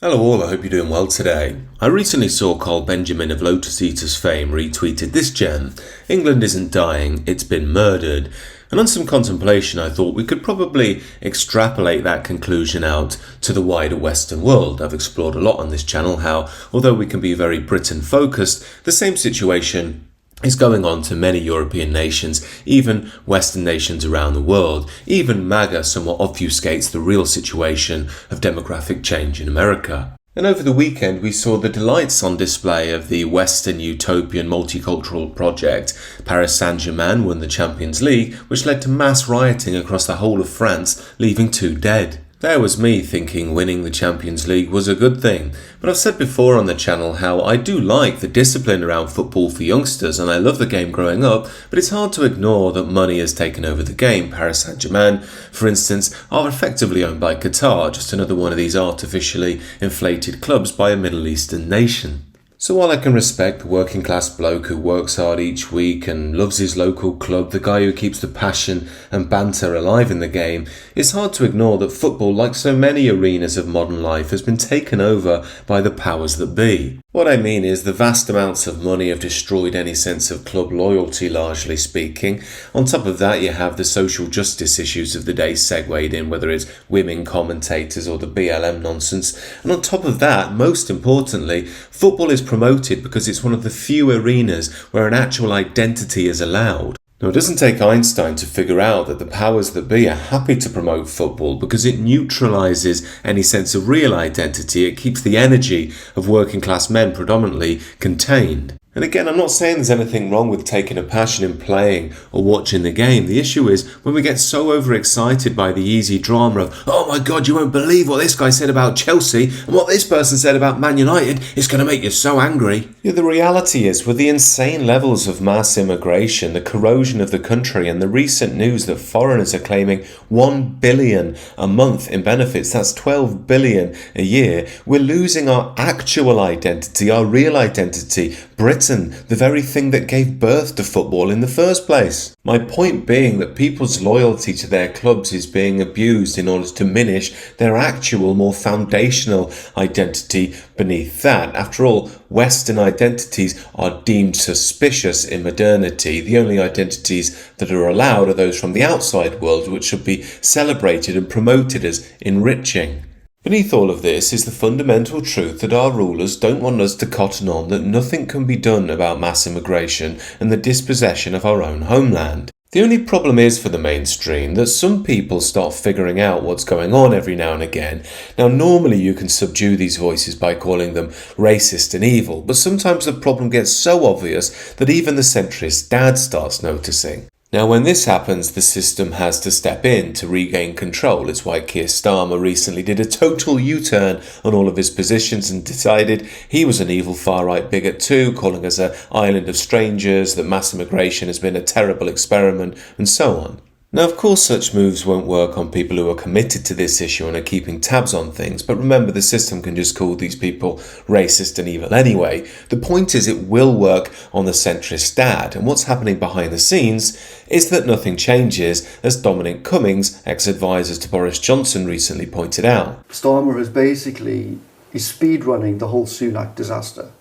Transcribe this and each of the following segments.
Hello all, I hope you're doing well today. I recently saw Carl Benjamin of Lotus Eaters fame retweeted this gem: England isn't dying, it's been murdered. And on some contemplation I thought we could probably extrapolate that conclusion out to the wider Western world. I've explored a lot on this channel how, although we can be very Britain focused, the same situation is going on to many European nations, even Western nations around the world. Even MAGA somewhat obfuscates the real situation of demographic change in America. And over the weekend we saw the delights on display of the Western utopian multicultural project. Paris Saint-Germain won the Champions League, which led to mass rioting across the whole of France, leaving 2 dead. There was me thinking winning the Champions League was a good thing, but I've said before on the channel how I do like the discipline around football for youngsters and I love the game growing up, but it's hard to ignore that money has taken over the game. Paris Saint-Germain, for instance, are effectively owned by Qatar, just another one of these artificially inflated clubs by a Middle Eastern nation. So while I can respect the working class bloke who works hard each week and loves his local club, the guy who keeps the passion and banter alive in the game, it's hard to ignore that football, like so many arenas of modern life, has been taken over by the powers that be. What I mean is the vast amounts of money have destroyed any sense of club loyalty, largely speaking. On top of that, you have the social justice issues of the day segued in, whether it's women commentators or the BLM nonsense. And on top of that, most importantly, football is promoted because it's one of the few arenas where an actual identity is allowed. Now, it doesn't take Einstein to figure out that the powers that be are happy to promote football because it neutralises any sense of real identity. It keeps the energy of working class men predominantly contained. And again, I'm not saying there's anything wrong with taking a passion in playing or watching the game. The issue is when we get so overexcited by the easy drama of, oh my God, you won't believe what this guy said about Chelsea and what this person said about Man United, it's going to make you so angry. Yeah, the reality is, with the insane levels of mass immigration, the corrosion of the country, and the recent news that foreigners are claiming 1 billion a month in benefits, that's 12 billion a year, we're losing our actual identity, our real identity. Britain, the very thing that gave birth to football in the first place. My point being that people's loyalty to their clubs is being abused in order to diminish their actual, more foundational identity beneath that. After all, Western identities are deemed suspicious in modernity. The only identities that are allowed are those from the outside world, which should be celebrated and promoted as enriching. Beneath all of this is the fundamental truth that our rulers don't want us to cotton on that nothing can be done about mass immigration and the dispossession of our own homeland. The only problem is for the mainstream that some people start figuring out what's going on every now and again. Now, normally you can subdue these voices by calling them racist and evil, but sometimes the problem gets so obvious that even the centrist dad starts noticing. Now, when this happens, the system has to step in to regain control. It's why Keir Starmer recently did a total U-turn on all of his positions and decided he was an evil far-right bigot too, calling us an island of strangers, that mass immigration has been a terrible experiment, and so on. Now, of course, such moves won't work on people who are committed to this issue and are keeping tabs on things, but remember, the system can just call these people racist and evil anyway. The point is, it will work on the centrist dad, and what's happening behind the scenes is that nothing changes, as Dominic Cummings, ex-advisor to Boris Johnson, recently pointed out. Starmer is basically speedrunning the whole Sunak disaster.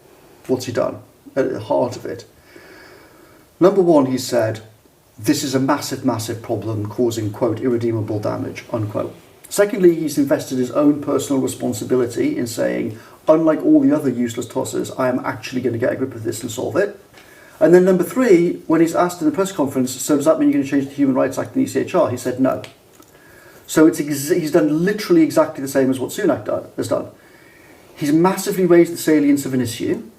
What's he done? At the heart of it. Number one, he said, this is a massive, massive problem causing, quote, irredeemable damage, unquote. Secondly, he's invested his own personal responsibility in saying, unlike all the other useless tossers, I am actually going to get a grip of this and solve it. And then number three, when he's asked in the press conference, so does that mean you're going to change the Human Rights Act and the ECHR? He said no. So he's done literally exactly the same as what Sunak has done. He's massively raised the salience of an issue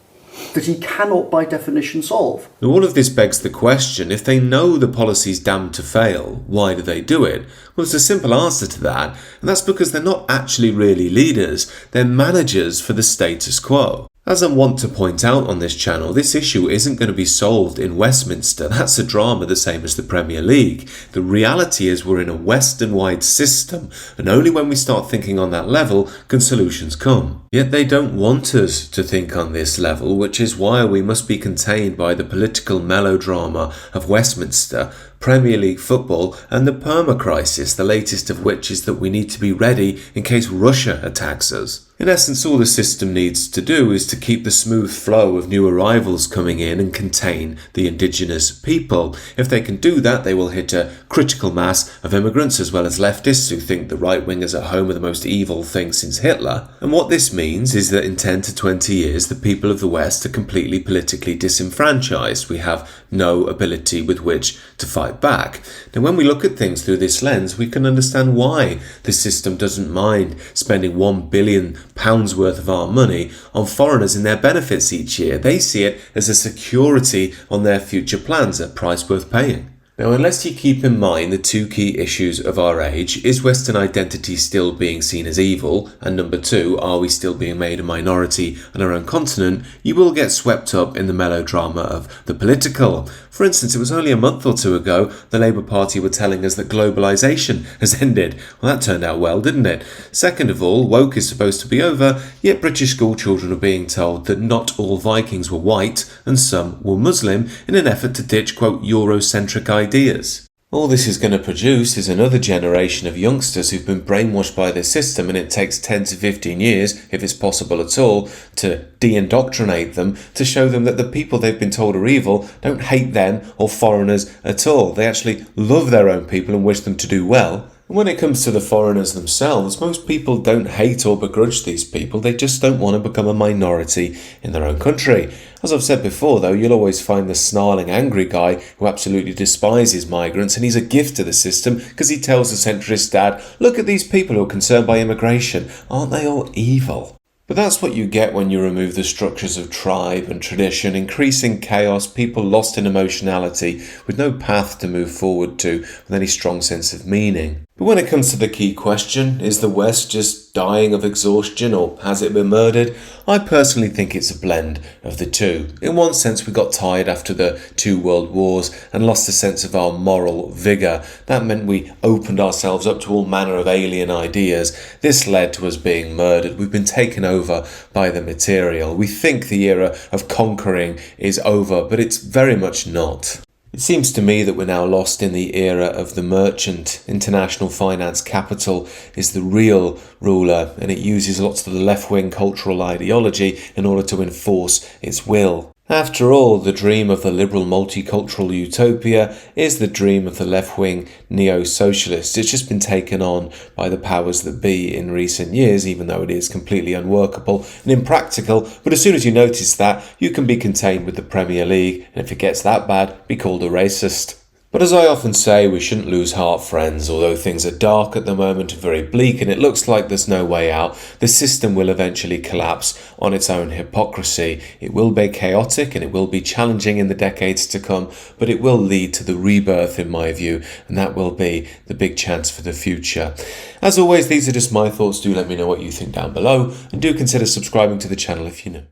that he cannot by definition solve. Now, all of this begs the question, if they know the policy's damned to fail, why do they do it? Well, there's a simple answer to that, and that's because they're not actually really leaders, they're managers for the status quo. As I want to point out on this channel, this issue isn't going to be solved in Westminster. That's a drama the same as the Premier League. The reality is we're in a Western-wide system, and only when we start thinking on that level can solutions come. Yet they don't want us to think on this level, which is why we must be contained by the political melodrama of Westminster, Premier League football, and the perma crisis, the latest of which is that we need to be ready in case Russia attacks us. In essence, all the system needs to do is to keep the smooth flow of new arrivals coming in and contain the indigenous people. If they can do that, they will hit a critical mass of immigrants as well as leftists who think the right-wingers at home are the most evil thing since Hitler. And what this means is that in 10 to 20 years, the people of the West are completely politically disenfranchised. We have no ability with which to fight back. Now, when we look at things through this lens, we can understand why the system doesn't mind spending £1 billion worth of our money on foreigners and their benefits each year. They see it as a security on their future plans, a price worth paying. Now, unless you keep in mind the two key issues of our age, is Western identity still being seen as evil? And number two, are we still being made a minority on our own continent? You will get swept up in the melodrama of the political. For instance, it was only a month or two ago the Labour Party were telling us that globalisation has ended. Well, that turned out well, didn't it? Second of all, woke is supposed to be over, yet British school children are being told that not all Vikings were white and some were Muslim in an effort to ditch, quote, Eurocentric ideas. All this is going to produce is another generation of youngsters who've been brainwashed by this system, and it takes 10 to 15 years, if it's possible at all, to de-indoctrinate them, to show them that the people they've been told are evil don't hate them or foreigners at all. They actually love their own people and wish them to do well. And when it comes to the foreigners themselves, most people don't hate or begrudge these people, they just don't want to become a minority in their own country. As I've said before, though, you'll always find the snarling, angry guy who absolutely despises migrants, and he's a gift to the system because he tells the centrist dad, look at these people who are concerned by immigration, aren't they all evil? But that's what you get when you remove the structures of tribe and tradition, increasing chaos, people lost in emotionality, with no path to move forward to with any strong sense of meaning. But when it comes to the key question, is the West just dying of exhaustion or has it been murdered? I personally think it's a blend of the two. In one sense, we got tired after the 2 world wars and lost a sense of our moral vigour. That meant we opened ourselves up to all manner of alien ideas. This led to us being murdered. We've been taken over by the material. We think the era of conquering is over, but it's very much not. It seems to me that we're now lost in the era of the merchant. International finance capital is the real ruler, and it uses lots of the left-wing cultural ideology in order to enforce its will. After all, the dream of the liberal multicultural utopia is the dream of the left-wing neo-socialist. It's just been taken on by the powers that be in recent years, even though it is completely unworkable and impractical. But as soon as you notice that, you can be contained with the Premier League, and if it gets that bad, be called a racist. But as I often say, we shouldn't lose heart, friends. Although things are dark at the moment and very bleak and it looks like there's no way out, the system will eventually collapse on its own hypocrisy. It will be chaotic and it will be challenging in the decades to come, but it will lead to the rebirth, in my view, and that will be the big chance for the future. As always, these are just my thoughts. Do let me know what you think down below, and do consider subscribing to the channel if you know.